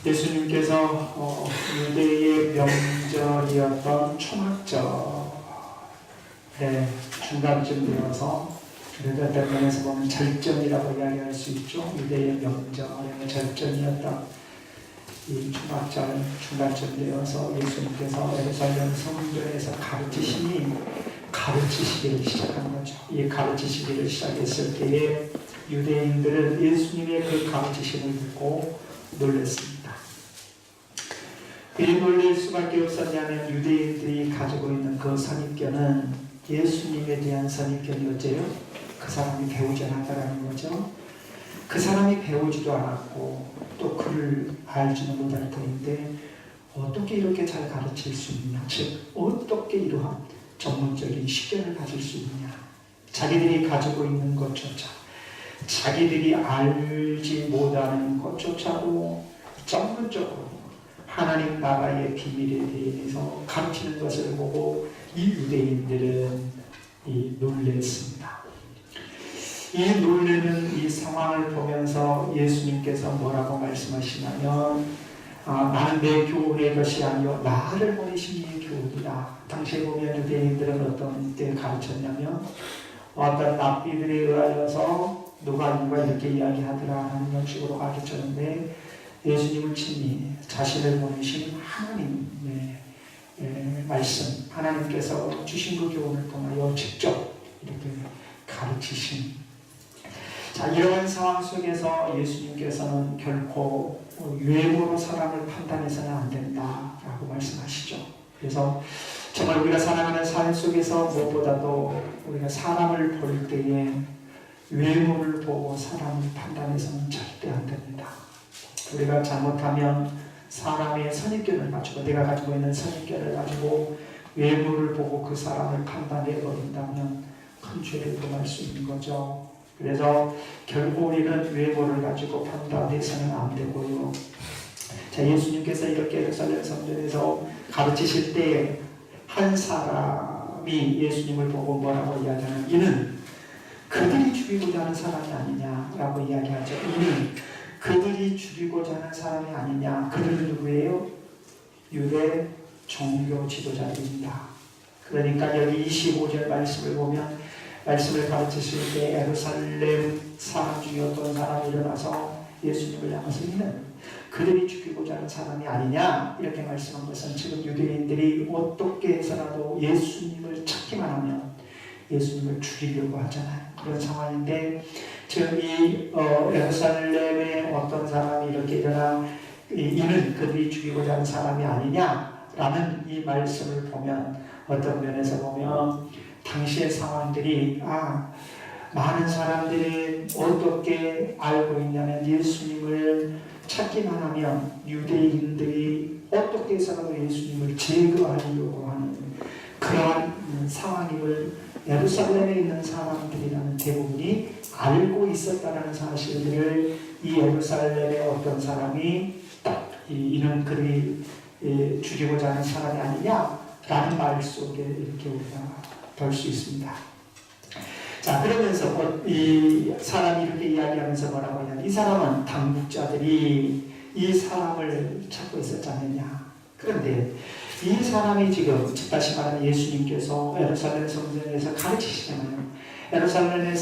예수님께서 유대의 명절이었던 초막절의 중간쯤 되어서 우리가 어떤 면에서 보면 절정이라고 이야기할 수 있죠. 유대의 명절의 절정이었던 이 초막절 중간쯤 되어서 예수님께서 예루살렘 성전에서 가르치시기를 시작한 거죠. 이 가르치시기를 시작했을 때에 유대인들은 예수님의 그 가르치심을 듣고 놀랐습니다. 왜 놀랄 수밖에 없었냐면 유대인들이 가지고 있는 그 선입견은 예수님에 대한 선입견이 어째요? 그 사람이 배우지 않았다라는 거죠. 그 사람이 배우지도 않았고 또 그를 알지는 못할 터인데 어떻게 이렇게 잘 가르칠 수 있냐, 즉 어떻게 이러한 전문적인 식견을 가질 수 있냐, 자기들이 가지고 있는 것조차 자기들이 알지 못하는 것조차도 전문적으로 하나님 나라의 비밀에 대해서 가르치는 것을 보고 이 유대인들은 놀랬습니다. 이 놀라는 이 상황을 보면서 예수님께서 뭐라고 말씀하시냐면 나는 내 교훈의 것이 아니요 나를 보내신 이의 교훈이다. 당시에 보면 유대인들은 어떤 때 가르쳤냐면 어떤 랍비들에 의하여서 누가 이렇게 이야기하더라 하는 형식으로 가르쳤는데 예수님은 친히 자신을 보내신 하나님의 말씀, 하나님께서 주신 그 교훈을 통하여 직접 이렇게 가르치신. 자, 이러한 상황 속에서 예수님께서는 결코 외모로 사람을 판단해서는 안 된다라고 말씀하시죠. 그래서 정말 우리가 살아가는 삶 속에서 무엇보다도 우리가 사람을 볼 때에 외모를 보고 사람을 판단해서는 절대 안 됩니다. 우리가 잘못하면 사람의 선입견을 가지고 내가 가지고 있는 선입견을 가지고 외모를 보고 그 사람을 판단해 버린다면 큰 죄를 범할 수 있는 거죠. 그래서 결국 우리는 외모를 가지고 판단해서는 안 되고요. 자, 예수님께서 이렇게 예루살렘 성전에서 가르치실 때 한 사람이 예수님을 보고 뭐라고 이야기하냐면 이는 그들이 죽이고자 하는 사람이 아니냐라고 이야기하죠. 이는 그들이 죽이고자 하는 사람이 아니냐. 그들은 누구예요? 유대 종교 지도자들입니다. 그러니까 여기 25절 말씀을 보면 말씀을 가르치실 때 예루살렘 사람 중에 어떤 사람이 일어나서 예수님을 향해서 이는 그들이 죽이고자 하는 사람이 아니냐 이렇게 말씀한 것은 지금 유대인들이 어떻게 해서라도 예수님을 찾기만 하면 예수님을 죽이려고 하잖아요. 그런 상황인데 지금 이 예루살렘의 어떤 사람이 이렇게 일어나 이는 그들이 죽이고자 하는 사람이 아니냐라는 이 말씀을 보면 어떤 면에서 보면 당시의 상황들이 많은 사람들이 어떻게 알고 있냐면 예수님을 찾기만 하면 유대인들이 어떻게 해서라도 예수님을 제거하려고 하는 그러한 상황임을 예루살렘에 있는 사람들이라는 대부분이 알고 있었다는 사실들을 이 예루살렘의 어떤 사람이 이는 그들이 죽이고자 하는 사람이 아니냐라는 말 속에 이렇게 우리가 볼 수 있습니다. 자, 그러면서 이 사람이 이렇게 이야기하면서 뭐라고 하냐면 이 사람은 당국자들이 이 사람을 찾고 있었지 않느냐. 그런데 이 사람이 지금 다시 말하면 예수님께서 예루살렘 성전에서 가르치시잖아요. 예루살렘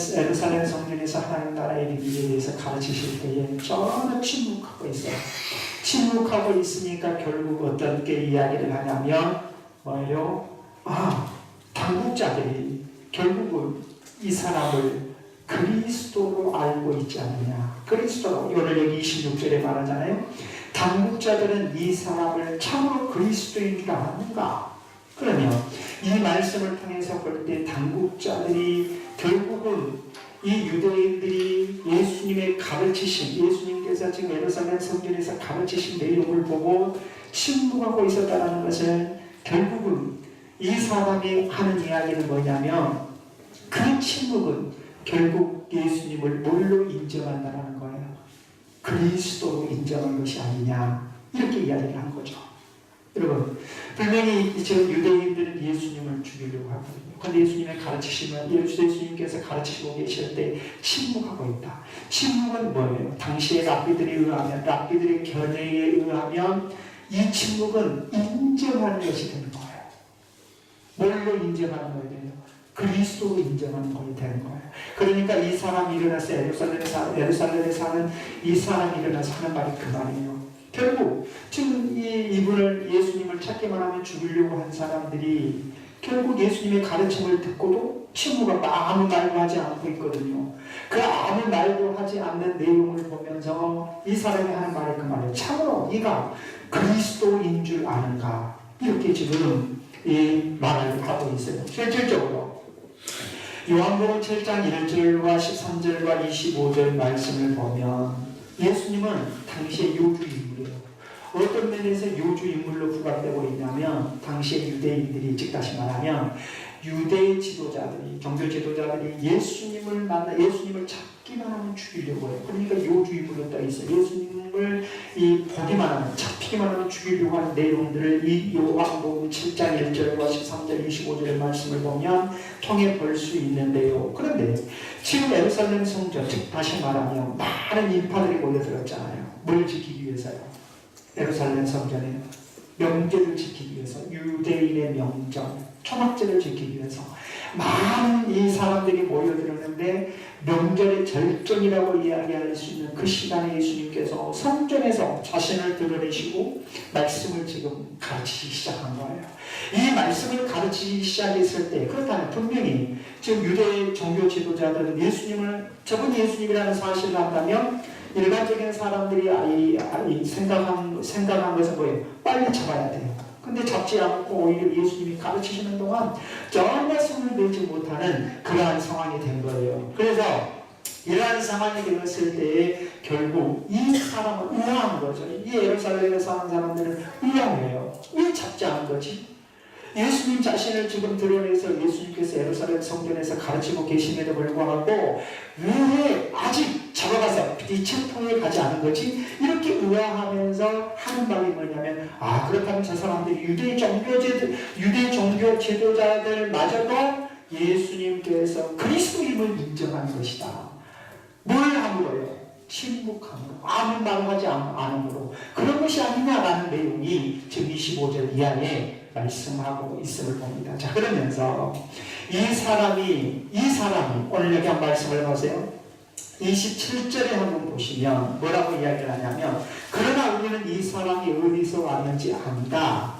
성전에서 하나님 나라의 비밀에 대해서 가르치실 때에 전혀 침묵하고 있어요. 침묵하고 있으니까 결국 어떻게 이야기를 하냐면 뭐예요? 당국자들이 결국은 이 사람을 그리스도로 알고 있지 않느냐. 그리스도로 오늘 여기 26절에 말하잖아요. 당국자들은 이 사람을 참으로 그리스도인 줄 아는가? 그러면 이 말씀을 통해서 볼 때 당국자들이 결국은 이 유대인들이 예수님의 가르치신 예수님께서 지금 예루살렘 성전에서 가르치신 내용을 보고 침묵하고 있었다는 것은 결국은 이 사람이 하는 이야기는 뭐냐면 그 침묵은 결국 예수님을 뭘로 인정한다는 거예요. 그리스도로 인정한 것이 아니냐 이렇게 이야기를 한 거죠. 여러분, 분명히 지금 유대인들은 예수님을 죽이려고 하거든요. 그런데 예수님의 가르치심은 예수님께서 가르치시고 계실 때 침묵하고 있다. 침묵은 뭐예요? 당시의 랍비들의 견해에 의하면 이 침묵은 인정하는 것이 되는 거예요. 뭘로 인정하는 거예요? 그리스도로 인정하는 것이 되는 거예요. 그러니까 이 사람이 일어나서 예루살렘에 사는 이 사람이 일어나서 하는 말이 그 말이에요. 결국 지금 이분을 예수님을 찾기만 하면 죽이려고 한 사람들이 결국 예수님의 가르침을 듣고도 침묵하고 아무 말도 하지 않고 있거든요. 그 아무 말도 하지 않는 내용을 보면서 이 사람이 하는 말이 그 말이에요. 참으로 네가 그리스도인 줄 아는가? 이렇게 지금 이 말을 하고 있어요. 실질적으로 요한복음 7장 1절과 13절과 25절 말씀을 보면 예수님은 당시의 요주인물이에요. 어떤 면에서 요주인물로 부각되고 있냐면 당시의 유대인들이, 즉 다시 말하면 유대 지도자들이, 종교 지도자들이 예수님을 잡기만 하면 죽이려고 해요. 그러니까 요주인물로 떠 있어요. 예수님을 보기만 하면, 잡히기만 하면 죽이려고 하는 내용들을 이 요한복음 7장 1절과 13절 25절의 말씀을 보면 통해 볼 수 있는데요. 그런데 지금 예루살렘 성전, 즉 다시 말하면 많은 인파들이 몰려들었잖아요. 뭘 지키기 위해서요? 예루살렘 성전에 명제를 지키기 위해서, 유대인의 명절, 초막절을 지키기 위해서 많은 이 사람들이 모여들었는데 명절의 절정이라고 이야기할 수 있는 그 시간에 예수님께서 성전에서 자신을 드러내시고 말씀을 지금 가르치기 시작한 거예요. 이 말씀을 가르치기 시작했을 때, 그렇다면 분명히 지금 유대 종교 지도자들은 저분 예수님이라는 사실을 안다면 일반적인 사람들이 생각한 것은 뭐예요? 빨리 잡아야 돼요. 근데 잡지 않고 오히려 예수님이 가르치시는 동안 정말 손을 내지 못하는 그러한 상황이 된 거예요. 그래서 이러한 상황이 되었을 때에 결국 이 사람은 의아한 거죠. 이 예루살렘에 사는 사람들은 의아해요. 왜 잡지 않은 거지? 예수님 자신을 지금 드러내서 예수님께서 예루살렘 성전에서 가르치고 계심에도 불구하고 왜 아직 잡아가서 이 체포에 가지 않은 거지? 이렇게 의아하면서 하는 말이 뭐냐면, 그렇다면 저 사람들이 유대 종교 지도자들마저도 예수님께서 그리스도임을 인정하는 것이다. 뭘 함으로요? 침묵함으로, 아무 말을 하지 않음으로, 그런 것이 아니냐라는 내용이 지금 25절 이하에 말씀하고 있음을 봅니다. 자, 그러면서 이 사람이 오늘 여기 한 말씀을 보세요. 27절에 한번 보시면 뭐라고 이야기를 하냐면, 그러나 우리는 이 사람이 어디서 왔는지 안다.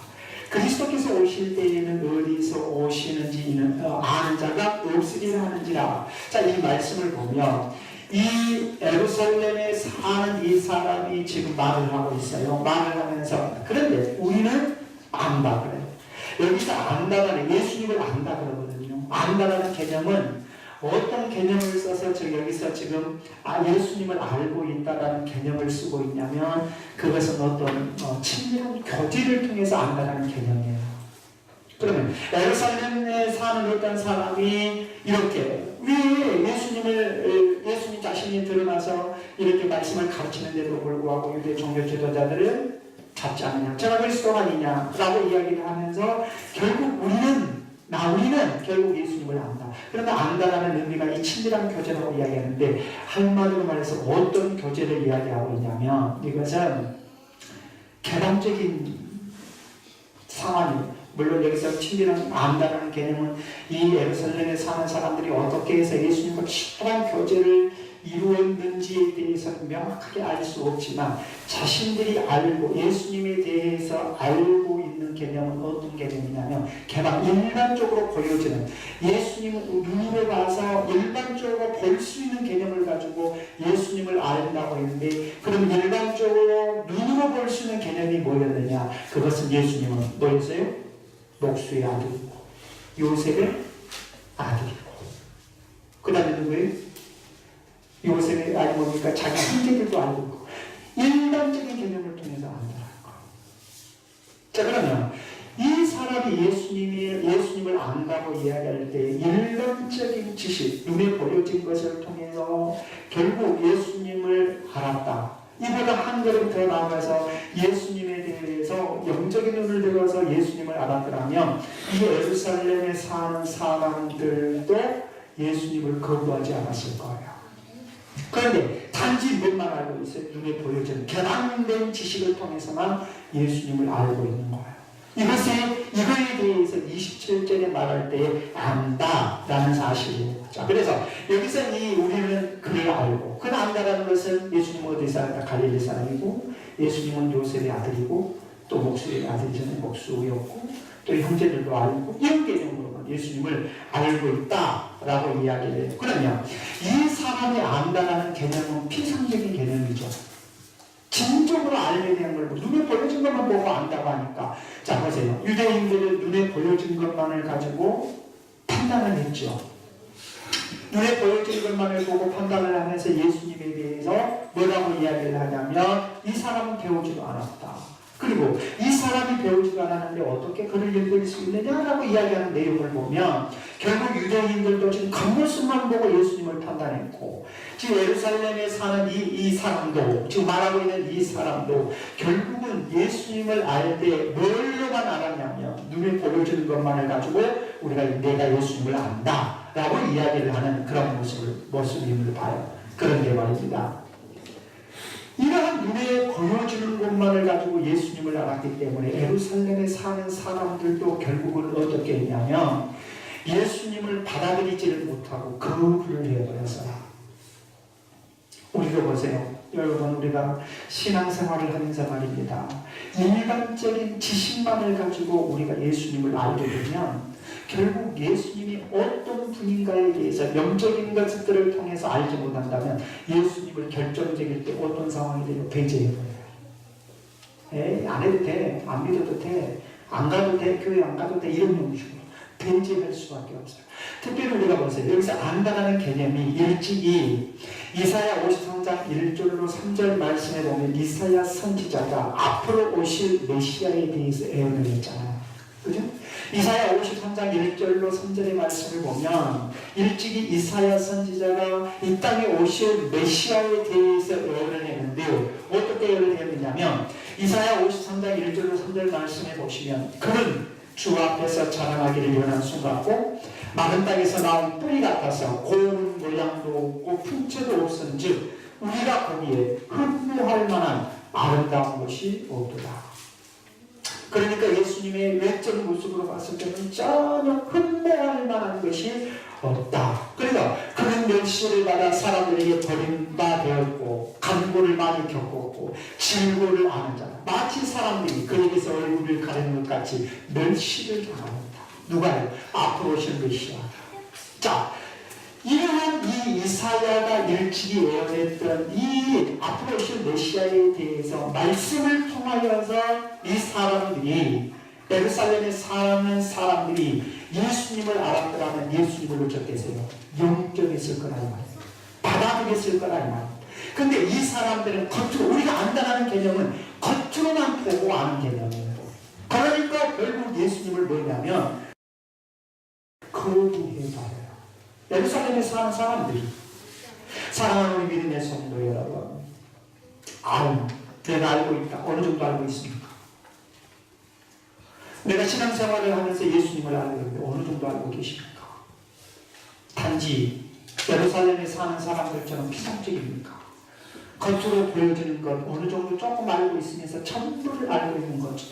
그리스도께서 오실 때에는 어디서 오시는지 아는 자가 없으리라 하는지라. 자, 이 말씀을 보면 이 예루살렘에 사는 이 사람이 지금 말을 하고 있어요. 말을 하면서, 그런데 우리는 안다 그래요. 여기서 안다라는, 예수님을 안다 그러거든요. 안다라는 개념은 어떤 개념을 써서 여기서 지금 예수님을 알고 있다라는 개념을 쓰고 있냐면, 그것은 어떤 친밀한 교제를 통해서 안다라는 개념이에요. 그러면 예루살렘에 사는 어떤 사람이 이렇게 왜 예수님 자신이 드러나서 이렇게 말씀을 가르치는데도 불구하고 유대 종교 지도자들은 잡지 않느냐, 저가 그리스도가 아니냐라고 이야기를 하면서 결국 우리는 결국 예수님을 안다. 그러면 안다라는 의미가 이 친밀한 교제라고 이야기하는데, 한마디로 말해서 어떤 교제를 이야기하고 있냐면, 이것은 개방적인 상황이에요. 물론 여기서 친밀한 안다라는 개념은 이 예루살렘에 사는 사람들이 어떻게 해서 예수님과 친밀한 교제를 이루었는지에 대해서는 명확하게 알 수 없지만, 자신들이 예수님에 대해서 알고 있는 개념은 어떤 개념이냐면, 일반적으로 보여지는, 예수님을 눈으로 봐서 일반적으로 볼 수 있는 개념을 가지고 예수님을 안다고 했는데, 그럼 일반적으로 눈으로 볼 수 있는 개념이 뭐였느냐? 그것은 예수님은 뭐였어요? 목수의 아들이고, 요셉의 아들이고, 그 다음에 누구예요? 요셉의 아니 뭡니까? 자기 형제들도 알고 있고, 일반적인 개념을 통해서 안다는 거. 자, 그러면 이 사람이 예수님을 안다고 이야기할 때 일반적인 지식, 눈에 보여진 것을 통해서 결국 예수님을 알았다. 이보다 한 걸음 더 나아가서 예수님에 대해서 영적인 눈을 들어서 예수님을 알았더라면 이 예루살렘에 사는 사람들도 예수님을 거부하지 않았을 거예요. 그런데 단지 몇만 알고 있어요. 눈에 보여지는 개방된 지식을 통해서만 예수님을 알고 있는 거예요. 이거에 대해서 27절에 말할 때 안다라는 사실이에요. 자, 그래서 여기서 우리는 그를 알고, 그를 안다라는 것은 예수님은 어디 사람이다? 갈릴리 사람이고, 예수님은 요셉의 아들이고, 또 목수의 아들이잖아요. 목수였고, 또 형제들도 알고, 이런 개념으로만 예수님을 알고 있다라고 이야기를 해요. 그러면 이 사람이 안다라는 개념은 피상적인 개념이죠. 진정으로 알게 되는 걸 눈에 보여진 것만 보고 안다고 하니까, 자 보세요. 유대인들은 눈에 보여진 것만을 가지고 판단을 했죠. 눈에 보여진 것만을 보고 판단을 하면서 예수님에 대해서 뭐라고 이야기를 하냐면 이 사람은 배우지도 않았다. 그리고 이 사람이 배우지도 않았는데 어떻게 그를 읽을 수 있느냐라고 이야기하는 내용을 보면 결국 유대인들도 지금 겉모습만 보고 예수님을 판단했고, 지금 예루살렘에 사는 이 사람도, 지금 말하고 있는 이 사람도 결국은 예수님을 알 때 뭘로만 알았냐면 눈에 보여주는 것만을 가지고 내가 예수님을 안다 라고 이야기를 하는 그런 모습임을 봐요. 그런데 말입니다, 이러한 눈에 보여주는 것만을 가지고 예수님을 알았기 때문에 예루살렘에 사는 사람들도 결국은 어떻게 했냐면 예수님을 받아들이지를 못하고 거부를 해버렸어요. 우리도 보세요. 여러분, 우리가 신앙생활을 하면서 말입니다, 일반적인 지식만을 가지고 우리가 예수님을 알게 되면 결국 예수님이 어떤 분인가에 대해서 영적인 것들을 통해서 알지 못한다면 예수님을 결정적일 때 어떤 상황이 되고 배제해버려요. 에이, 안 해도 돼, 안 믿어도 돼, 안 가도 돼, 교회 안 가도 돼, 이런 용식으로 배제할 수밖에 없어요. 특별히 우리가 보세요. 여기서 안다라는 개념이 일찍이 이사야 53장 1절로 3절 말씀에 보면 이사야 선지자가 앞으로 오실 메시아에 대해서 예언을 했잖아요. 그죠? 이사야 53장 1절로 3절의 말씀을 보면 일찍이 이사야 선지자가 이 땅에 오실 메시아에 대해서 예언을 했는데요. 어떻게 예언을 했느냐면 이사야 53장 1절로 3절 말씀에 보시면 그는 주 앞에서 자라나기를 원하는 같고 마른 땅에서 나온 뿌리 같아서 고운 모양도 없고 풍채도 없은즉 우리가 거기에 흠모할 만한 아름다운 것이 없도다. 그러니까 예수님의 외적 모습으로 봤을 때는 전혀 흠모할 만한 것이 없다. 그러니까 그는 멸시를 받아 사람들에게 버림받았고 간고를 많이 겪었고 질고를 아는 자다. 마치 사람들이 그에게서 얼굴을 가리는 것 같이 멸시를 당합니다. 누가요? 앞으로 오실 메시아. 자, 이러한 이 이사야가 일찍이 예언했던 이 앞으로 오실 메시아에 대해서 말씀을 통하여서 이 사람들이, 예루살렘에 사는 사람들이 예수님을 알았더라면 예수님을 어쩌겠어요? 영적했을 거라 이 말이에요. 받아들였을 거라 이 말이에요. 근데 이 사람들은 겉으로, 우리가 안다는 개념은 겉으로만 보고 아는 개념이에요. 그러니까 결국 예수님을 뭐냐면 거부해버려요. 예루살렘에 사는 사람들이, 사랑하는 우리 믿음의 성도 여러분, 내가 알고 있다. 어느 정도 알고 있습니까? 내가 신앙생활을 하면서 예수님을 알고 있는데 어느 정도 알고 계십니까? 단지 예루살렘에 사는 사람들처럼 피상적입니까? 겉으로 보여지는 것 어느 정도 조금 알고 있으면서 전부를 알고 있는 거죠.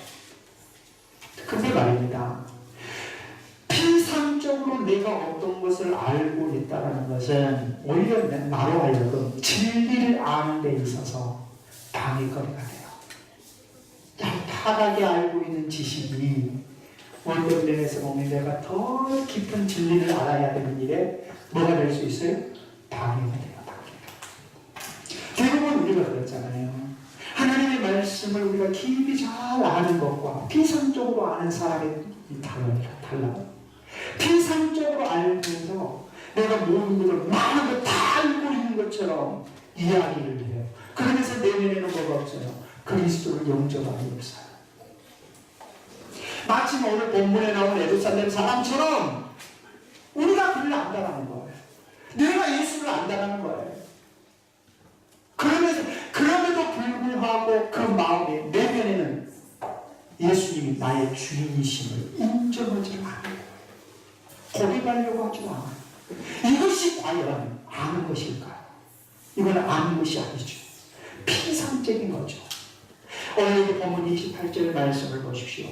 근데 말입니다, 피상적으로 내가 어떤 것을 알고 있다는 것은 오히려 나로 하여금 진리를 아는 데 있어서 방해거리가 돼요. 얄팍하게 알고 있는 지식이 어떤 면에서 보면 내가 더 깊은 진리를 알아야 되는 일에 뭐가 될 수 있어요? 방해가 돼요. 대부분 우리가 그렇잖아요. 하나님의 말씀을 우리가 깊이 잘 아는 것과 피상적으로 아는 사람이 달라요. 피상적으로 알면서 내가 모든 것을 많은 걸 다 알고 있는 것처럼 이야기를 해요. 그러면서 내면에는 뭐가 없어요? 그리스도를 영접하기 없어요. 마치 오늘 본문에 나온 예루살렘 사람처럼 우리가 그를 안다라는 거예요. 내가 예수를 안다라는 거예요. 그럼에도 나의 주인이심을 인정하지 않고 고백하려고 하지 않아요. 이것이 과연 아는 것일까요? 이건 아는 것이 아니죠. 피상적인 거죠. 오늘 여기 본문 28절 말씀을 보십시오.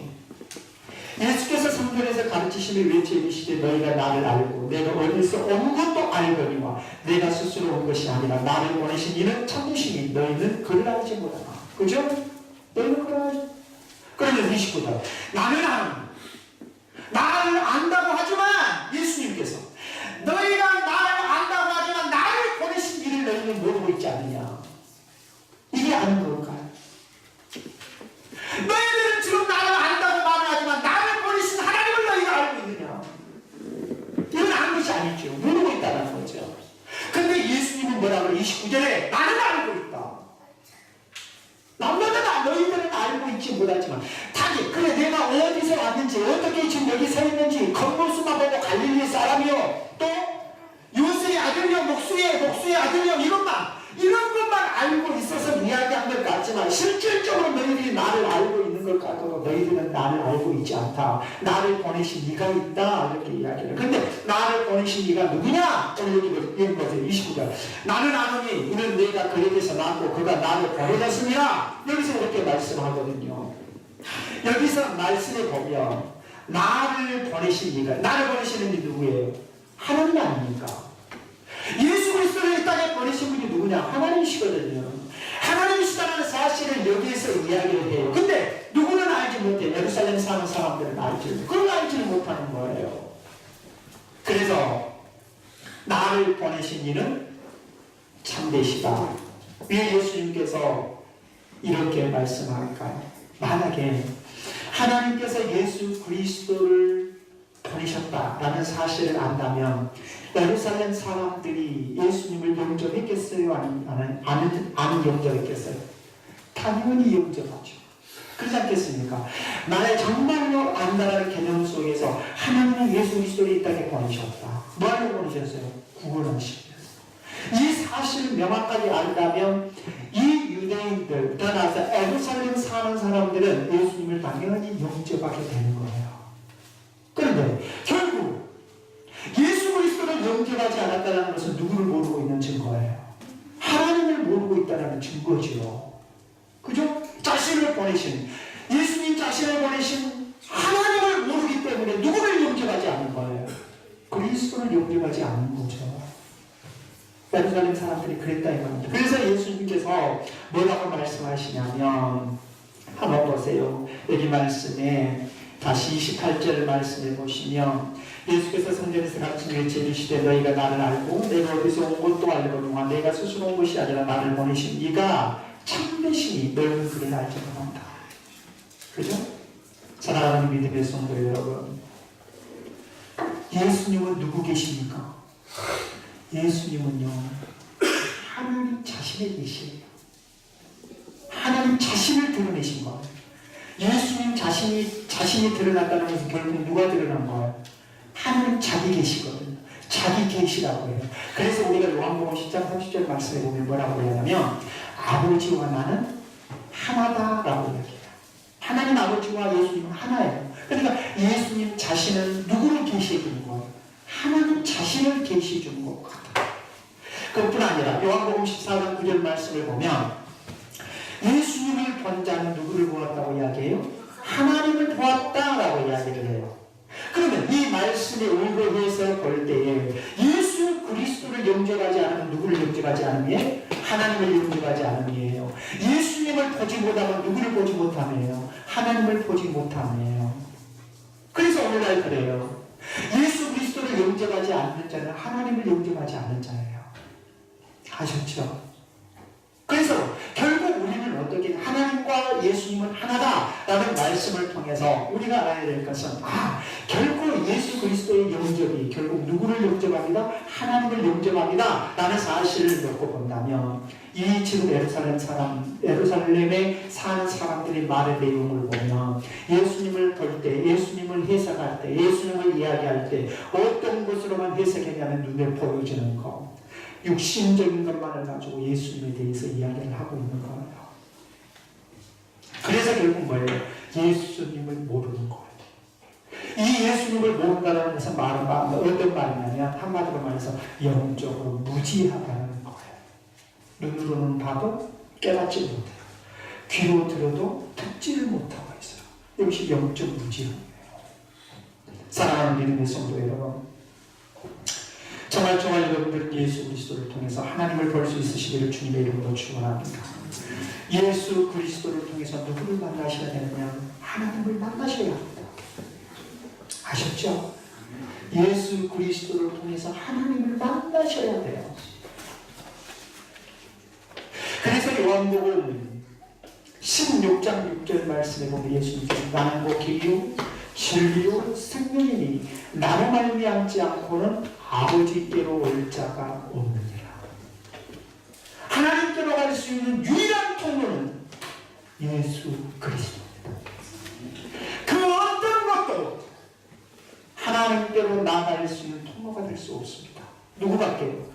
예수께서 성전에서 가르치심을 외쳐 이르시되 너희가 나를 알고 내가 어디서 온 것도 알거니와 내가 스스로 온 것이 아니라 나를 보내신 이는 참으시니 너희는 그를 알지 못하나. 그죠? 너희는 그를 알지. 그러면 29절 나를 안다고 하지만 예수님께서 너희가 나를 안다고 하지만 나를 보내신 이를 너희는 모르고 있지 않느냐. 이게 아는 걸까요? 너희들은 지금 나를 안다고 말을 하지만 나를 보내신 하나님을 너희가 알고 있느냐. 이건 아는 것이 아니죠. 모르고 있다는 거죠. 근데 예수님은 뭐라고 29절에 나는 알고 있다. 남자들은 너희들은 알고 있지 못하지만 그래 내가 어디서 왔는지 어떻게 지금 여기 서 있는지 겉모습만 보고 갈릴리 사람이요 또 요셉의 아들이요 목수의 아들이요 이런 것만 알고 있어서 이야기한 것 같지만 실질적으로 너희들이 나를 알고 있는 것 같아도 너희들은 나를 알고 있지 않다. 나를 보내신 이가 있다 이렇게 이야기를. 근데 나를 보내신 이가 누구냐? 오늘 여기 보세요. 29절 나는 아노니 이는 내가 그에게서 낳고 그가 나를 보내졌습니다. 여기서 이렇게 말씀하거든요. 여기서 말씀을 보면 나를 보내신 이가 나를 보내시는 이 누구예요? 하나님 아닙니까? 예수 그리스도를 이 땅에 보내신 분이 누구냐? 하나님이시거든요. 하나님이시다는 사실을 여기에서 이야기를 해요. 근데 누구는 알지 못해요. 예루살렘 사는 사람들은 알지. 그걸 알지를 못하는 거예요. 그래서 나를 보내신 이는 참되시다. 왜 예수님께서 이렇게 말씀할까요? 만약에 하나님께서 예수 그리스도를 보내셨다라는 사실을 안다면 예루살렘 사람들이 예수님을 영접했겠어요? 아니면 영접했겠어요? 당연히 영접하죠. 그렇지 않겠습니까? 만약 정말로 안다라는 개념 속에서 하나님은 예수 그리스도를 이 땅에 보내셨다. 뭐하러 보내셨어요? 구원하시기 위해서. 이 사실을 명확하게 안다면 이 유대인들 떠나서 예루살렘 사는 사람들은 예수님을 당연히 영접하게 되는 거예요. 그런데 결국 예수 그리스도를 영접하지 않았다는 것은 누구를 모르고 있는 증거예요? 하나님을 모르고 있다는 증거죠. 그죠? 자신을 보내신 예수님 자신을 보내신 하나님을 모르기 때문에 누구를 영접하지 않는 거예요? 그리스도를 영접하지 않는 거죠. 예루살렘 사람들이 그랬다 이 말입니다. 그래서 예수님께서 뭐라고 말씀하시냐면 한번 보세요. 여기 말씀에 다시 28절 말씀해 보시면 예수께서 성전에서 가르친 외쳐 이르시되 너희가 나를 알고 내가 어디서 온 것도 알거니와 내가 스스로 온 것이 아니라 나를 보내신 이가 참되시니 너희는 그를 알지 못한다. 그죠? 사랑하는 믿음의 성도 여러분, 예수님은 누구 계십니까? 예수님은요 하나님 자신에 계시에요. 하나님 자신을 드러내신 거예요. 예수님 자신이 드러났다는 것은 결국 누가 드러난 거예요? 하나님 자기 계시거든요. 자기 계시라고 해요. 그래서 우리가 요한복음 10장 30절 말씀에 보면 뭐라고 하냐면 아버지와 나는 하나다라고 이야기해요. 하나님 아버지와 예수님은 하나예요. 그러니까 예수님 자신은 누구를 계시해 주는 거예요? 하나님 자신을 계시해 주는 것 같아요. 그뿐 아니라 요한복음 14장 9절 말씀을 보면 예수님을 본 자는 누구를 보았다고 이야기해요? 하나님을 보았다라고 이야기를 해요. 그러면 이 말씀에 의거해서 볼 때에 예수 그리스도를 영접하지 않으면 누구를 영접하지 않음이에요? 하나님을 영접하지 않음이에요. 예수님을 보지 못하면 누구를 보지 못함이에요? 하나님을 보지 못함이에요. 그래서 오늘날 그래요. 예수 그리스도를 영접하지 않는 자는 하나님을 영접하지 않는 자예요. 아셨죠? 그래서 결국 우리는 어떻게 하나님과 예수님은 하나다라는 말씀을 통해서 우리가 알아야 될 것은 결국 예수 그리스도의 영접이 결국 누구를 영접합니다? 하나님을 영접합니다 라는 사실을 놓고 본다면 이 지금 예루살렘에 사는 사람들의 말의 내용을 보면 예수님을 볼 때, 예수님을 해석할 때, 예수님을 이야기할 때 어떤 것으로만 해석했냐면 눈에 보여지는 것, 육신적인 것만을 가지고 예수님에 대해서 이야기를 하고 있는 거예요. 그래서 결국 뭐예요? 예수님을 모르는 거예요. 이 예수님을 모른다는 것은 어떤 말이냐면 한마디로 말해서 영적으로 무지하다는 거예요. 눈으로는 봐도 깨닫지 못해요. 귀로 들어도 듣지를 못하고 있어요. 이것이 영적 무지함이에요. 사랑하는 믿음의 성도 여러분, 정말 여러분들은 예수 그리스도를 통해서 하나님을 볼 수 있으시기를 주님의 이름으로 축원합니다. 예수 그리스도를 통해서 누구를 만나셔야 되느냐? 하나님을 만나셔야 합니다. 아셨죠? 예수 그리스도를 통해서 하나님을 만나셔야 돼요. 그래서 요한복음 16장 6절 말씀에 보면 예수님께서 나는 곧 길이요 진리요 생명이니 나로 말미암지 않고는 아버지께로 올 자가 없느니라. 하나님께로 갈 수 있는 유일한 통로는 예수 그리스도입니다. 그 어떤 것도 하나님께로 나아갈 수 있는 통로가 될 수 없습니다. 누구밖에요?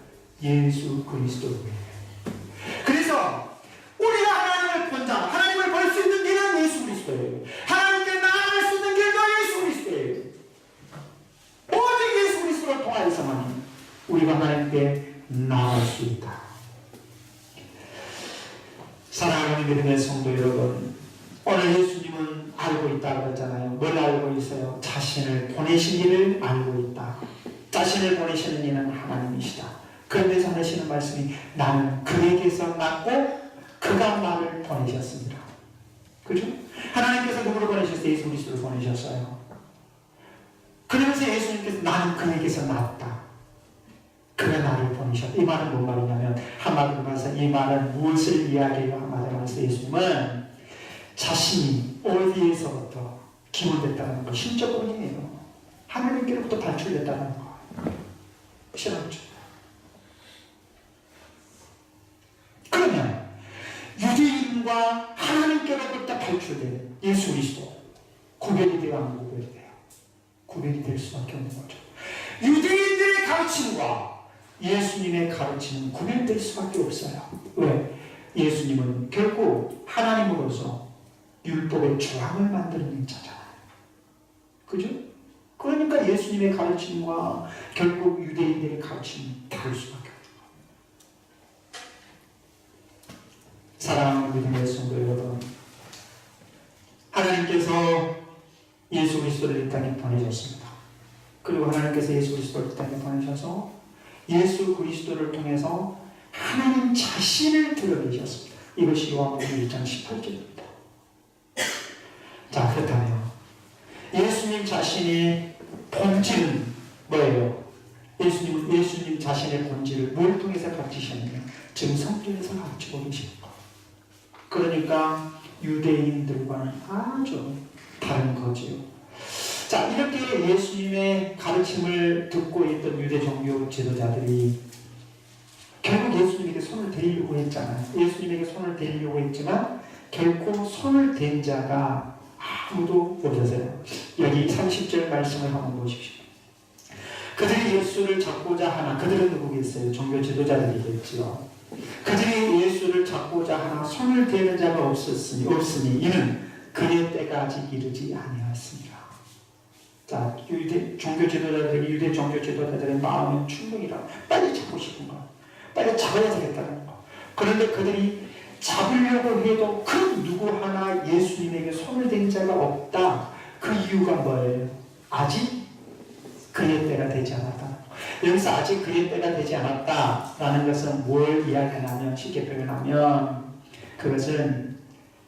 예수 그리스도 외에. 그래서 우리가 하나님을 본 자, 하나님을 볼 수 있는 길은 예수 그리스도예요. 하나님께 나아갈 수 있는 길도 예수 그리스도예요. 오직 예수 그리스도를 통하여서만 우리가 하나님께 나아갈 수 있다. 사랑하는 믿음의 성도 여러분, 오늘 예수님은 알고 있다고 그랬잖아요. 뭘 알고 있어요? 자신을 보내신 이를 알고 있다. 자신을 보내시는 이는 하나님이시다. 그런데 하시는 말씀이 나는 그에게서 났고 그가 나를 보내셨습니다. 그죠? 하나님께서 누구를 보내셨어요? 예수 그리스도를 보내셨어요. 그러면서 예수님께서 나는 그에게서 났다. 그가 나를 보내셨다. 이 말은 뭔 말이냐면 한마디로 말해서 이 말은 무엇을 이야기해요? 한마디로 말해서 예수님은 자신이 어디에서부터 기원됐다는 거, 신적 원인이에요. 하나님께로부터 발출됐다는 거. 싫었죠. 그러면 유대인과 하나님께로부터 발출된 예수 그리스도 구별이 돼야 안 구별이 돼요? 구별이 될 수밖에 없는 거죠. 유대인들의 가르침과 예수님의 가르침은 구별될 수밖에 없어요. 왜? 예수님은 결국 하나님으로서 율법의 조항을 만드는 자잖아요. 그죠? 그러니까 예수님의 가르침과 결국 유대인들의 가르침은 다를 수밖에 없어요. 사랑하는 믿음의 성도 여러분, 하나님께서 예수 그리스도를 이 땅에 보내셨습니다. 그리고 하나님께서 예수 그리스도를 이 땅에 보내셔서 예수 그리스도를 통해서 하나님 자신을 드러내셨습니다. 이것이 요한복음 1장 18절입니다. 자, 그렇다면 예수님 자신의 본질은 뭐예요? 예수님 자신의 본질을 뭘 통해서 가르치셨느냐? 지금 성경에서 가르치고 계십니다. 그러니까 유대인들과는 아주 다른 거지요. 자, 이렇게 예수님의 가르침을 듣고 있던 유대 종교 지도자들이 결국 예수님에게 손을 대려고 했잖아요. 예수님에게 손을 대려고 했지만 결코 손을 댄 자가 아무도 없었어요. 여기 30절 말씀을 한번 보십시오. 그들이 예수를 잡고자 하나, 그들은 누구겠어요? 종교 지도자들이겠지요. 그들이 예수를 잡고자 하나 손을 대는 자가 없으니 이는 그의 때가 아직 이르지 아니하였습니다. 자, 유대 종교 지도자들의 마음은 충동이라 빨리 잡고 싶은 거, 빨리 잡아야 되겠다는 거. 그런데 그들이 잡으려고 해도 그 누구 하나 예수님에게 손을 댄 자가 없다. 그 이유가 뭐예요? 아직 그의 때가 되지 않았다. 여기서 아직 그의 때가 되지 않았다라는 것은 뭘 이야기하냐면, 쉽게 표현하면 그것은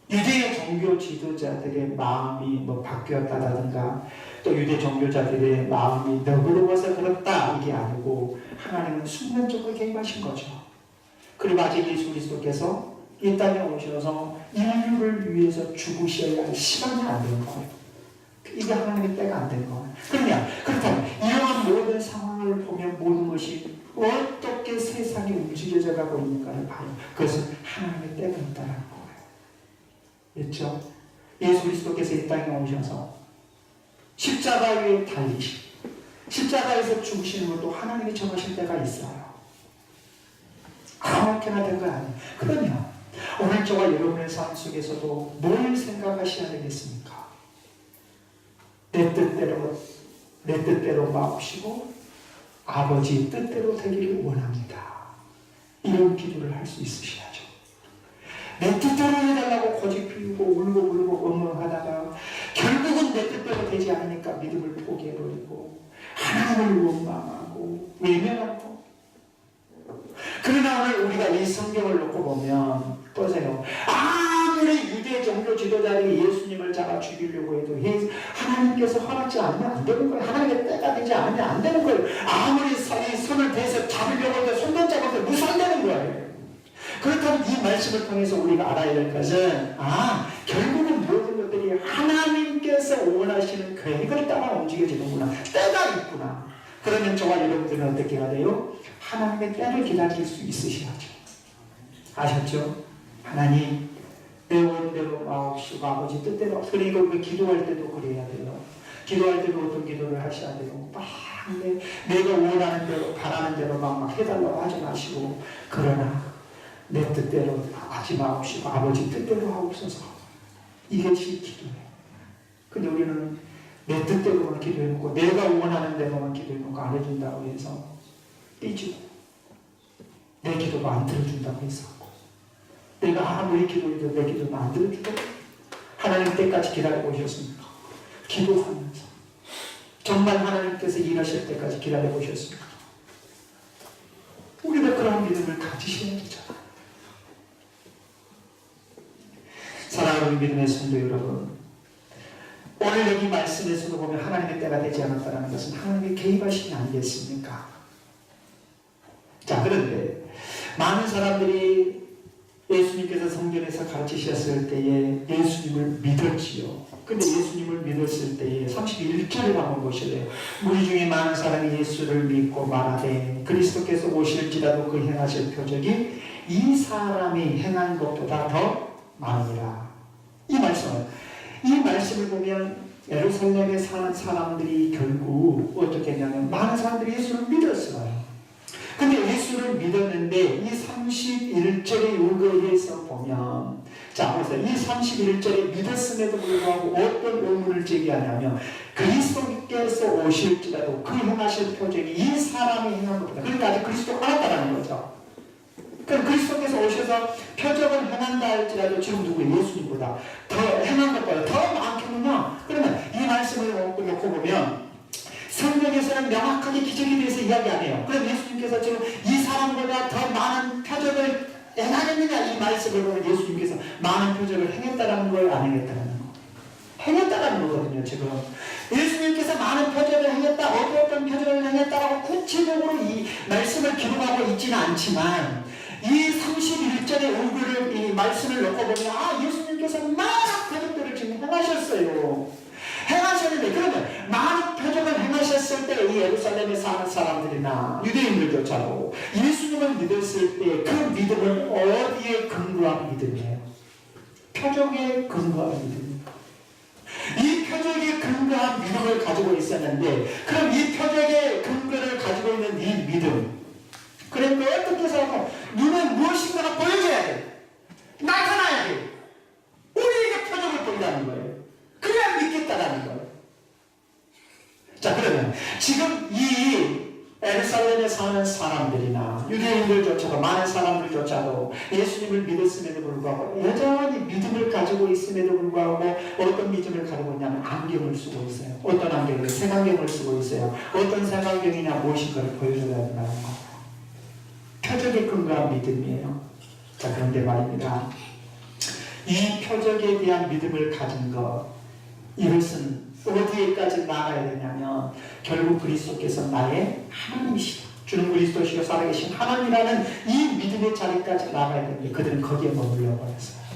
유대 종교 지도자들의 마음이 바뀌었다든가 또 유대 종교자들의 마음이 너그러워서 그렇다 이게 아니고 하나님은 순간적으로 개입하신 거죠. 그리고 아직 예수 그리스도께서 이 땅에 오셔서 인류를 위해서 죽으셔야 할 시간이 안 된 거예요. 이게 하나님의 때가 안 된 거예요. 그렇다면 이러한 모든 상황을 보면 모든 것이 어떻게 세상이 움직여져 가고 있는가를 봐요. 그것은 하나님의 때가 있다는 거예요. 그렇죠? 예수 그리스도께서 이 땅에 오셔서 십자가 위에 달리시고 십자가에서 죽으시는 것도 하나님이 정하신 때가 있어요. 아무렇게나 된 거 아니에요. 그러면 오늘 저와 여러분의 삶 속에서도 뭘 생각하셔야 되겠습니까? 내 뜻대로 마옵시고 아버지 뜻대로 되기를 원합니다. 이런 기도를 할 수 있으셔야죠. 내 뜻대로 해달라고 고집 피우고 울고 엉엉하다가 결국은 내 뜻대로 되지 않으니까 믿음을 포기해버리고 하나님을 원망하고 외면하고. 그러나 오늘 우리가 이 성경을 놓고 보면 보세요. 아무리 유대 종교 지도자들이 예수님을 잡아 죽이려고 해도 하나님께서 허락지 않으면 안 되는 거예요. 하나님의 때가 되지 않으면 안 되는 거예요. 아무리 손을 대서 잡으려고 해도 손도 잡아도 무산되는 거예요. 그렇다면 이 말씀을 통해서 우리가 알아야 될 것은 결국은 모든 것들이 하나님께서 원하시는 계획을 따라 움직여지는구나. 때가 있구나. 그러면 저와 여러분들은 어떻게 해야 돼요? 하나님의 때를 기다릴 수 있으셔야죠. 아셨죠? 하나님 내 원대로 마옵시고 아버지 뜻대로. 그러니까 우리가 기도할 때도 그래야 돼요. 기도할 때도 어떤 기도를 하셔야 돼요. 막 내가 원하는 대로 바라는 대로 막 해달라고 하지 마시고 그러나 내 뜻대로 하지 마옵시고 아버지 뜻대로 하옵소서. 이것이 기도예요. 근데 우리는 내 뜻대로만 기도해놓고 내가 원하는 대로만 기도해놓고 안 해준다고 해서 삐지고 내 기도가 안 들어준다고 해서 내가 아무리 기도해도 내 기도가 안 들어주고 하나님 때까지 기다리고 오셨습니까? 기도하면서 정말 하나님께서 일하실 때까지 기다리고 오셨습니까? 우리가 그런 믿음을 가지셔야 되잖아요. 사랑하는 믿음의 성도 여러분, 오늘 여기 말씀에서도 보면 하나님의 때가 되지 않았다는 것은 하나님의 개입하심이 아니겠습니까? 자, 그런데 많은 사람들이 예수님께서 성전에서 가르치셨을 때에 예수님을 믿었지요. 근데 예수님을 믿었을 때에 31절을 한번 보실래요? 우리 중에 많은 사람이 예수를 믿고 말하되 그리스도께서 오실지라도 그 행하실 표적이 이 사람이 행한 것보다 더 많으니라. 이 말씀을 보면 예루살렘에 사는 사람들이 결국 어떻게 했냐면 많은 사람들이 예수를 믿었어요. 근데 예수를 믿었는데 이 31절의 의거에서 보면 보세요. 이 31절에 믿었음에도 불구하고 어떤 의문을 제기하냐면 그리스도께서 오실지라도 그 행하실 표적이 이 사람이 행한 것보다 그러니까 아직 그리스도가 알았다는 거죠. 그럼 그리스도께서 오셔서 표적을 행한다 할지라도 지금 누구예요? 예수님보다 더 행한 것보다 더 많겠느냐? 그러면 이 말씀을 놓고 보면 성경에서는 명확하게 기적에 대해서 이야기 안 해요. 그럼 예수님께서 지금 이 사람보다 더 많은 표적을 행하느냐? 이 말씀을 보면 예수님께서 많은 표적을 행했다는 걸 안 행했다는 거. 행했다는 거거든요, 지금. 예수님께서 많은 표적을 행했다, 어떤 표적을 행했다라고 구체적으로 이 말씀을 기록하고 있지는 않지만 이 31절의 얼굴을 이 말씀을 놓고 보면 예수님께서 많은 표적들을 지금 행하셨어요. 행하셨는데 그러면 많은 표적을 행하셨을 때 이 예루살렘에 사는 사람들이나 유대인들조차도 예수님을 믿었을 때 그 믿음은 어디에 근거한 믿음이에요? 표적에 근거한 믿음이에요. 이 표적에 근거한 믿음을 가지고 있었는데 그럼 이 표적의 근거를 가지고 있는 이 믿음 그러니까 어떻게 해서 눈은 무엇인가가 보여줘야 돼. 나타나야 돼. 우리에게 표적을 보인다는 거예요. 그래야 믿겠다라는 거예요. 자, 그러면 지금 이 예루살렘에 사는 사람들이나 유대인들조차도 많은 사람들조차도 예수님을 믿었음에도 불구하고 여전히 믿음을 가지고 있음에도 불구하고 어떤 믿음을 가지고 있냐면 안경을 쓰고 있어요. 어떤 안경을? 색안경을 쓰고 있어요. 어떤 색안경이냐 무엇인가를 보여줘야 된다는 거. 표적에 근거한 믿음이에요. 자, 그런데 말입니다. 이 표적에 대한 믿음을 가진 것, 이것은 어디에까지 나가야 되냐면 결국 그리스도께서 나의 하나님이시다. 주는 그리스도시요 살아계신 하나님이라는 이 믿음의 자리까지 나가야 되는데 그들은 거기에 머물러 버렸어요.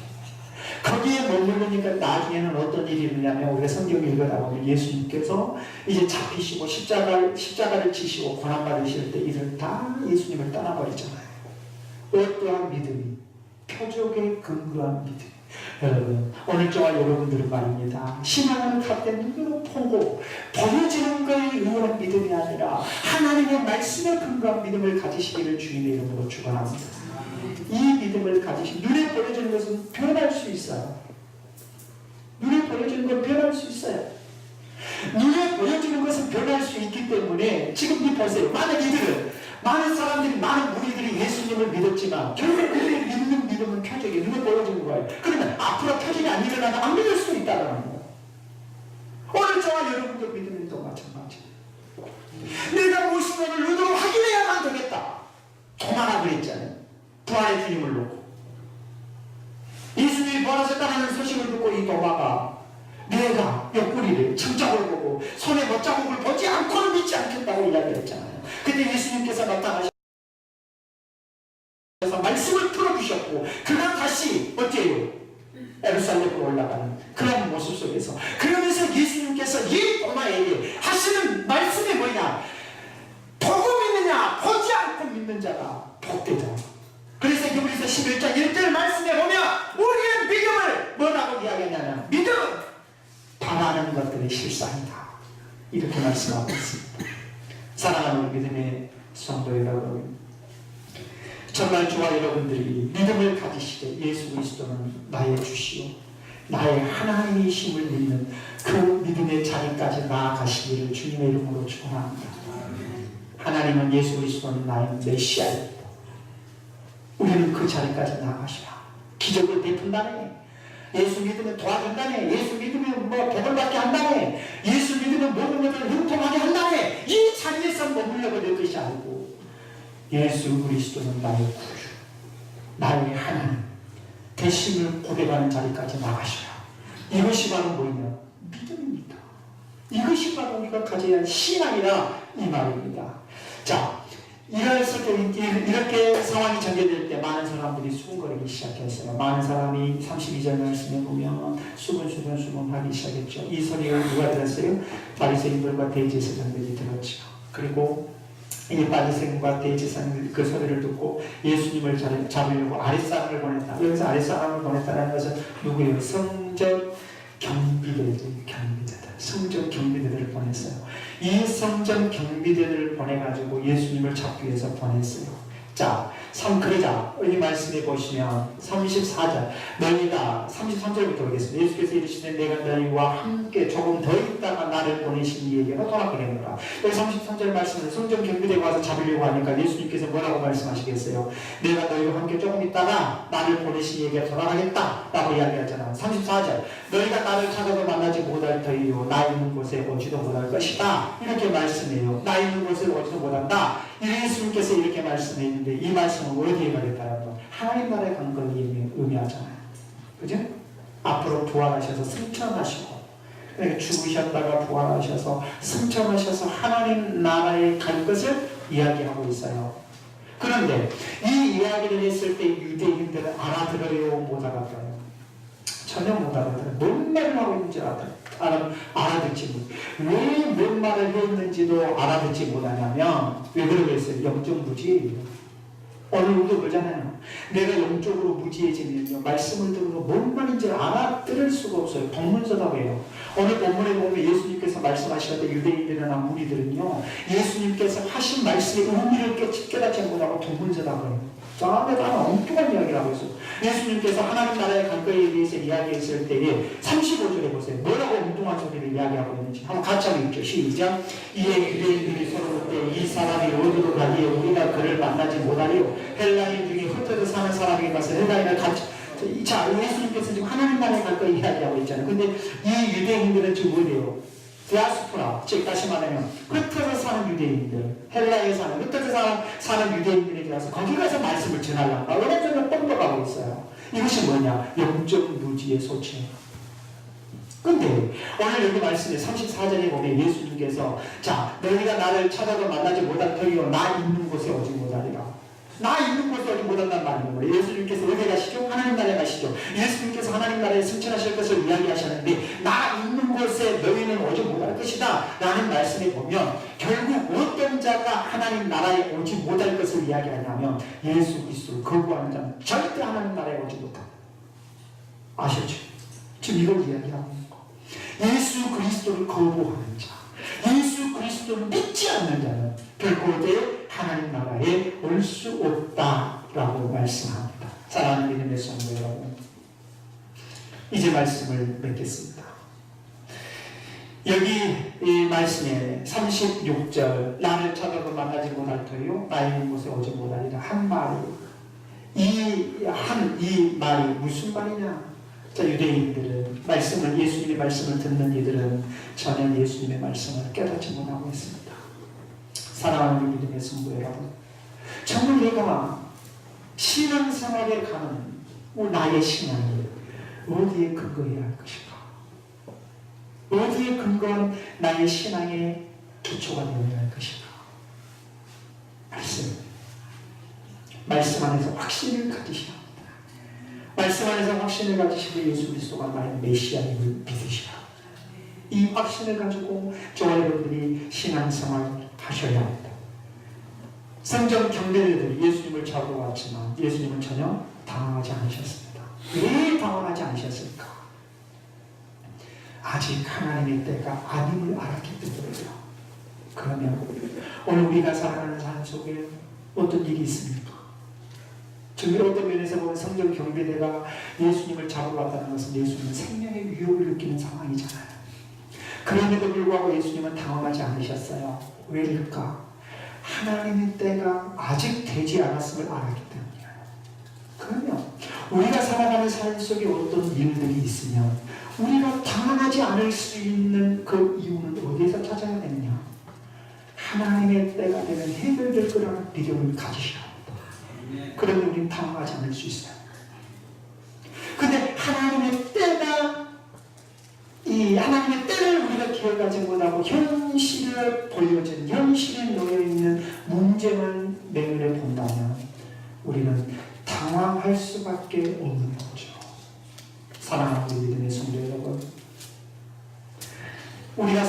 거기에 머무르니까 나중에는 어떤 일이 일어나냐면 우리가 성경을 읽어다 보면 예수님께서 이제 잡히시고 십자가를 지시고 고난받으실 때 이들 다 예수님을 떠나버리잖아요. 어떠한 믿음이? 표적에 근거한 믿음. 여러분, 오늘 저와 여러분들은 말입니다. 신앙을 갖때 눈으로 보고 보여지는 거에 의한 믿음이 아니라 하나님의 말씀에 근거한 믿음을 가지시기를 주님의 이름으로 축원합니다. 이 믿음을 가지시 눈에 보여지는 것은 변할 수 있어요. 눈에 보여지는 건 변할 수 있어요. 눈에 보여지는 것은 변할 수 있기 때문에 지금 보세요. 많은 사람들이, 많은 무리들이 예수님을 믿었지만 결국 그들의 믿는 믿음은 표적이 눈에 보여지는 거예요. 그러면 앞으로 표적이 안 일어나면 안 믿을 수 있다는 거예요. 오늘 저와 여러분도 믿음이 또 마찬가지예요. 내가 무엇인가를 눈으로 확인해야만 되겠다. 도마가 그랬잖아요. 부활의 주님을 놓고 예수님이 부활하셨다는 소식을 듣고 이 도마가 내가 옆구리를 창자국을 보고 손에 못자국을 보지 않고는 믿지 않겠다고 이야기했잖아요. 근데 예수님께서 나타나셔서 말씀을 풀어주셨고 그가 다시 어때요? 예루살렘으로 올라가는 그런 모습 속에서 그러면서 예수님께서 이 도마에게 하시는 말씀이 뭐냐? 보고 믿느냐 보지 않고 믿는 자가 복되다. 그래서 히브리서 11장 1절 말씀에 보면 우리는 믿음을 뭐라고 이야기하냐면 믿음 바라는 것들의 실상이다. 이렇게 말씀하고 있습니다. 사랑하는 믿음의 성도 여러분, 정말 저와 여러분들이 믿음을 가지시되 예수 그리스도는 나의 주시오 나의 하나님이심을 믿는 그 믿음의 자리까지 나아가시기를 주님의 이름으로 축원합니다. 하나님은 예수 그리스도는 나의 메시아입니다. 우리는 그 자리까지 나아가시라. 기적을 베푼다네. 예수 믿으면 도와준다네. 예수 믿으면 복을 받게 한다네. 예수 믿으면 모든 것을 형통하게 한다네. 이 자리에서 머물려고 될 것이 아니고 예수 그리스도는 나의 구주, 나의 하나님 대심을 고백하는 자리까지 나가시라. 이것이 바로 뭐냐? 믿음입니다. 이것이 바로 우리가 가져야 할 신앙이라 이 말입니다. 자, 이렇게 상황이 전개될 때 많은 사람들이 수군거리기 시작했어요. 많은 사람이 32절 말씀에 보면 수군 하기 시작했죠. 이 소리를 누가 들었어요? 바리새인들과 대제사장들이 들었죠. 그리고 이 바리새인과 대제사장들이 그 소리를 듣고 예수님을 잡으려고 아랫사람을 보냈다. 여기서 아랫사람을 보냈다는 것은 누구예요? 성전 경비대들, 성전 경비대들을 보냈어요. 이 성전 경비대들을 보내가지고 예수님을 잡기 위해서 보냈어요. 자, 그러자 이 말씀에 보시면 34절 너희가 33절부터 보겠습니다. 예수께서 이르시되 내가 너희와 함께 조금 더 있다가 나를 보내신 이에게로 돌아가겠노라. 여기 33절 말씀은 성전 경비대가 와서 잡으려고 하니까 예수님께서 뭐라고 말씀하시겠어요? 내가 너희와 함께 조금 있다가 나를 보내신 이에게 돌아가겠다 라고 이야기하잖아. 34절 너희가 나를 찾아도 만나지 못할 터이요 나 있는 곳에 오지도 못할 것이다. 이렇게 말씀해요. 나 있는 곳에 오지도 못한다. 예수님께서 이렇게 말씀했는데 이 말씀은 어디에 가겠다라고? 하나님 나라에 간 걸 의미하잖아요. 그죠? 앞으로 부활하셔서 승천하시고 그러니까 죽으셨다가 부활하셔서 승천하셔서 하나님 나라에 갈 것을 이야기하고 있어요. 그런데 이 이야기를 했을 때 유대인들은 알아들어요? 못 알아들어요? 전혀 못 알아들어요. 뭔 말을 하고 있는지 알아듣지 못. 왜 뭔 말을 했는지도 알아듣지 못하냐면 왜 그러겠어요? 영적 무지예요. 오늘 우리도 그러잖아요. 내가 영적으로 무지해지면요 말씀을 들으면 뭔 말인지 알아들을 수가 없어요. 동문서답 해요. 오늘 본문에 보면 예수님께서 말씀하시는데 유대인들이나 무리들은요 예수님께서 하신 말씀의 의미를 깨닫지 못하고 동문서답을 해요. 내가 엉뚱한 이야기를 하고 있어요. 예수님께서 하나님 나라의 갈 거에 대해서 이야기했을 때에 35절에 보세요. 뭐라고 엉뚱한 소리를 이야기하고 있는지 한번 같이 한번 읽죠. 시작. 이에 유대인들이 서로 묻되 이 사람이 어디로 가기에 우리가 그를 만나지 못하리요. 헬라인 중에 흩어져 사는 사람에게 가서 헬라인을 같이 자 예수님께서 지금 하나님 나라에 갈 거에 이야기하고 있잖아요. 근데 이 유대인들은 지금 어디에요? 디아스포라, 즉 다시 말하면 흩어져 사는 유대인들, 헬라에 사는 흩어져 사는 유대인들에게 가서 거기 가서 말씀을 전하려고 어느정도 뻔뻔하고 있어요. 이것이 뭐냐? 영적 무지의 소치예요. 근데 오늘 여기 말씀에 34절에 보면 예수님께서 자 너희가 나를 찾아도 만나지 못할 터이요 나 있는 곳에 오지 못하리라. 나 있는 곳에 오지 못한다는 말인 거예요. 예수님께서 어디 가시죠? 하나님 나라에 가시죠. 예수님께서 하나님 나라에 승천하실 것을 이야기하셨는데 나 있는 곳에 너희는 오지 못할 것이다 라는 말씀에 보면 결국 어떤 자가 하나님 나라에 오지 못할 것을 이야기하냐면 예수 그리스도를 거부하는 자는 절대 하나님 나라에 오지 못한다. 아셨죠? 지금 이걸 이야기하고 있는 거. 예수 그리스도를 거부하는 자, 예수 그리스도를 믿지 않는 자는 결코 하나님 나라에 올 수 없다라고 말씀합니다. 사랑하는 믿음의 성도 여러분, 이제 말씀을 맺겠습니다. 여기 이 말씀에 36절 나를 찾아도 만나지 못할 터요 나 있는 곳에 오지 못하리라 한 말이 이 말이 무슨 말이냐? 자, 유대인들은 예수님의 말씀을 듣는 이들은 전혀 예수님의 말씀을 깨닫지 못하고 있습니다. 사랑하는 믿음의 성도 여러분, 정말 내가 신앙생활에 가는 나의 신앙이 어디에 근거해야 할 것인가? 어디에 근거한 나의 신앙의 기초가 되어야 할 것인가? 말씀 안에서 확신을 가지셔야 합니다. 말씀 안에서 확신을 가지시고 예수 그리스도가 나의 메시아임을 믿으시라. 이 확신을 가지고 저와 여러분들이 신앙생활 하셔야 합니다. 성전 경배자들이 예수님을 잡으러 왔지만 예수님은 전혀 당황하지 않으셨습니다. 왜 당황하지 않으셨을까? 아직 하나님의 때가 아님을 알았기 때문이에요. 그러면 오늘 우리가 살아가는 삶 속에 어떤 일이 있습니까? 정말 어떤 면에서 보면 성전 경배대가 예수님을 잡으러 왔다는 것은 예수님은 생명의 위협을 느끼는 상황이잖아요. 그럼에도 불구하고 예수님은 당황하지 않으셨어요. 왜일까? 하나님의 때가 아직 되지 않았음을 알았기 때문이에요. 그러면 우리가 살아가는 삶 속에 어떤 일들이 있으면 우리가 당황하지 않을 수 있는 그 이유는 어디에서 찾아야 되느냐? 하나님의 때가 되면 해결될 거라는 믿음을 가지셔야 합니다. 그러면 우리는 당황하지 않을 수 있어요. 근데 하나님의 때가 하나님의 때를 우리가 기억하지 못하고 현실에 보여진 현실에 놓여있는 문제만 내면에 본다면 우리는 당황할 수밖에 없는 거죠. 사랑하는 믿음의 성도 여러분, 우리가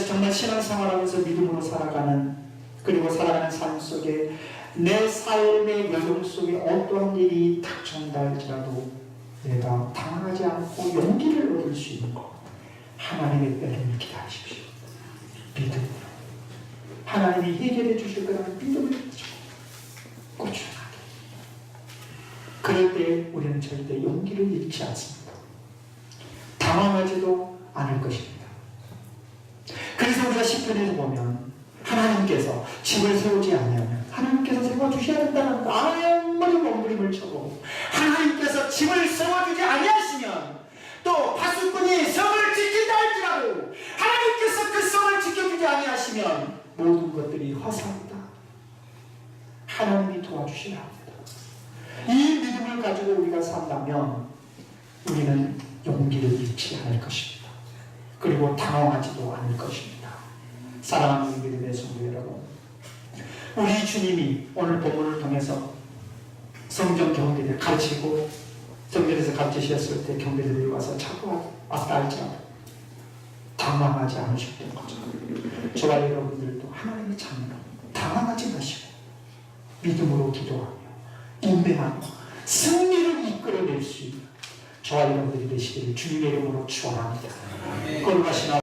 정말 신앙생활하면서 믿음으로 살아가는 그리고 살아가는 삶 속에 내 삶의 여정 속에 어떠한 일이 닥쳐온다 할지라도 내가 당황하지 않고 용기를 얻을 수 있는 것, 하나님의 때를 기다리십시오. 믿음으로 하나님이 해결해 주실 거라는 믿음을 가지고 꾸준하게. 그럴 때 우리는 절대 용기를 잃지 않습니다. 당황하지도 않을 것입니다. 그래서 우리가 시편에서 보면 하나님께서 집을 세우지 않으면 하나님께서 세워주셔야 된다는 아무리 몸부림을 쳐도 하나님께서 집을 세워주지 아니하시면 또 파수꾼이 성을 지킨다 할지라도 하나님께서 그 성을 지켜주지 아니하시면 모든 것들이 허사합니다. 하나님이 도와주셔야 합니다. 이 믿음을 가지고 우리가 산다면 우리는 용기를 잃지 않을 것입니다. 그리고 당황하지도 않을 것입니다. 사랑하는 믿음의 성도 여러분, 우리 주님이 오늘 본문을 통해서 성전 경배를 가르치고 성전에서 가르치셨을 때 경배들이 와서 자꾸 왔다 할지라도 당황하지 않으셨던 거죠. 저와 여러분들도 하나님의 자녀로 당황하지 마시고 믿음으로 기도하며 인내하며 승리를 이끌어낼 수 있는 저와 여러분들이 되시기를 주님의 이름으로 축원합니다. 거룩하신